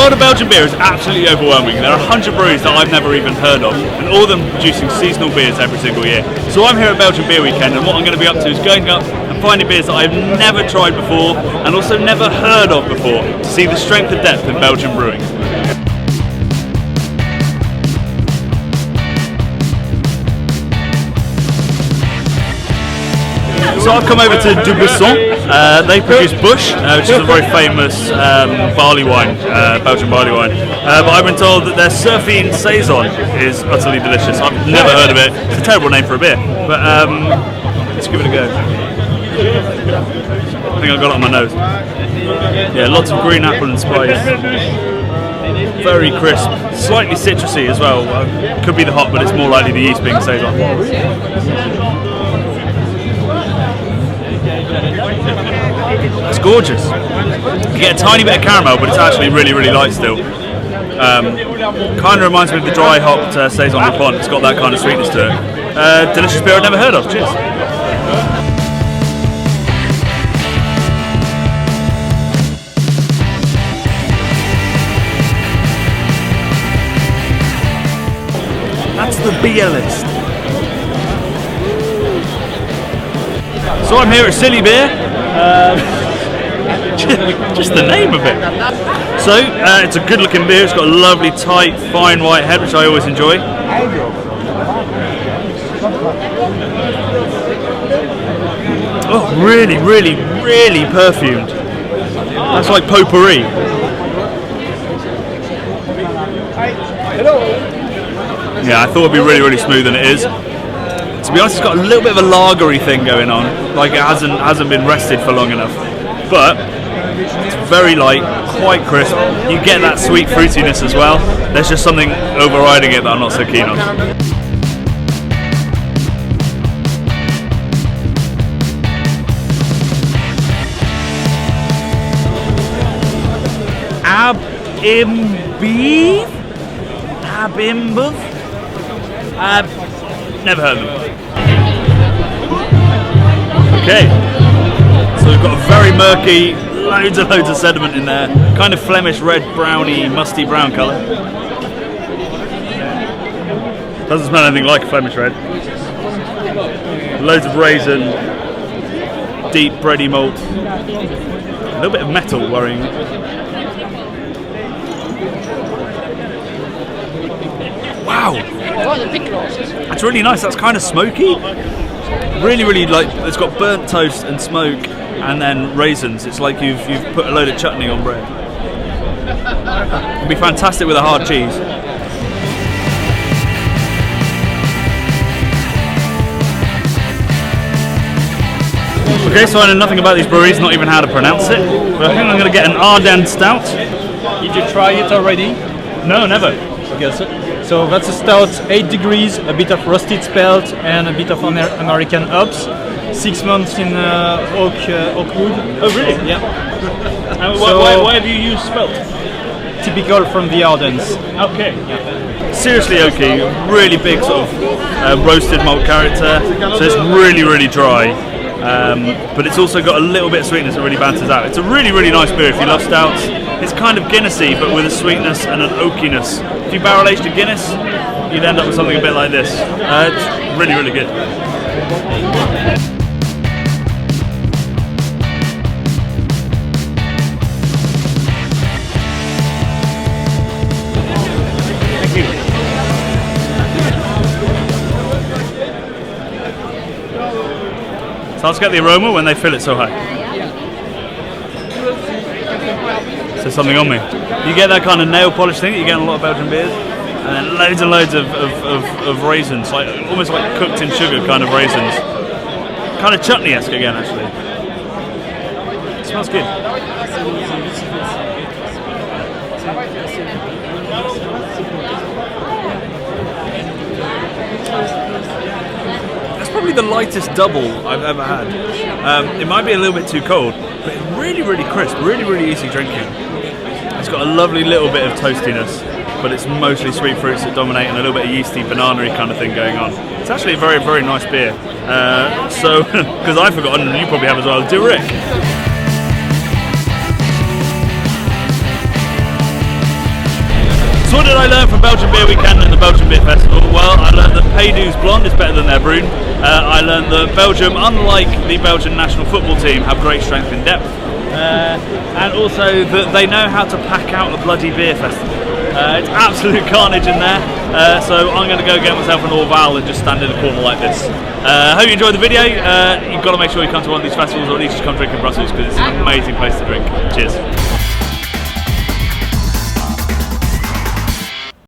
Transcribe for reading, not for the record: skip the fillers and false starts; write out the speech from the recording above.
world of Belgian beer is absolutely overwhelming. There are 100 breweries that I've never even heard of, and all of them producing seasonal beers every single year. So I'm here at Belgian Beer Weekend, and what I'm going to be up to is going up and finding beers that I've never tried before, and also never heard of before, to see the strength and depth in Belgian brewing. So I've come over to DUBUISSON. They produce Bush, which is a very famous barley wine, Belgian barley wine. But I've been told that their SURFINE SAISON is utterly delicious. I've never heard of it. It's a terrible name for a beer, but let's give it a go. I think I got it on my nose. Yeah, lots of green apple and spice. Very crisp, slightly citrusy as well. Could be the hop, but it's more likely the yeast being SAISON. It's gorgeous. You get a tiny bit of caramel, but it's actually really, really light still. Kind of reminds me of the dry hopped Saison Le Pont. It's got that kind of sweetness to it. Delicious beer I've never heard of. Cheers. That's the beer list. So I'm here at Silly Beer. Just the name of it. So it's a good looking beer. It's got a lovely tight fine white head, which I always enjoy. Oh, really, really, really perfumed. That's like potpourri. Yeah, I thought it'd be really, really smooth, and it is. To be honest, it's got a little bit of a lagery thing going on, like it hasn't been rested for long enough. But it's very light, quite crisp. You get that sweet fruitiness as well. There's just something overriding it that I'm not so keen on. ABBEY? Never heard of them. Okay, so we've got a very murky, loads and loads of sediment in there, kind of Flemish red, browny, musty brown colour. Doesn't smell anything like a Flemish red. Loads of raisin, deep bready malt, a little bit of metal worrying me. Wow! That's really nice. That's kind of smoky. Really, really like. It's got burnt toast and smoke, and then raisins. It's like you've put a load of chutney on bread. It'd be fantastic with a hard cheese. Okay, so I know nothing about these breweries, not even how to pronounce it. But I think I'm going to get an ARDENNE stout. Did you try it already? No, never. Okay, so that's a stout, 8 degrees, a bit of roasted spelt and a bit of American hops. 6 months in oak wood. Oh really? Yeah. Why have you used spelt? Typical from the Ardennes. Okay. Yeah. Seriously oaky, really big sort of roasted malt character. So it's really, really dry. But it's also got a little bit of sweetness that really balances out. It's a really, really nice beer if you love stouts. It's kind of Guinnessy, but with a sweetness and an oakiness. If you barrel aged a Guinness, you'd end up with something a bit like this. It's really, really good. Thank you. So let's get the aroma when they fill it so high. There's something on me. You get that kind of nail polish thing that you get in a lot of Belgian beers, and then loads and loads of raisins, like almost like cooked in sugar kind of raisins. Kind of chutney-esque again, actually. It smells good. That's probably the lightest double I've ever had. It might be a little bit too cold, but it's really, really crisp, really, really easy drinking. It's got a lovely little bit of toastiness, but it's mostly sweet fruits that dominate and a little bit of yeasty, banana-y kind of thing going on. It's actually a very, very nice beer. So, because I've forgotten, and you probably have as well, DIEU. So what did I learn from Belgian Beer Weekend and the Belgian Beer Festival? Well, I learned that PAIX Blonde is better than their Brune. I learned that Belgium, unlike the Belgian national football team, have great strength in depth. And also that they know how to pack out a bloody beer festival. It's absolute carnage in there, so I'm going to go get myself an Orval and just stand in a corner like this. I hope you enjoyed the video. You've got to make sure you come to one of these festivals, or at least just come drink in Brussels, because it's an amazing place to drink. Cheers.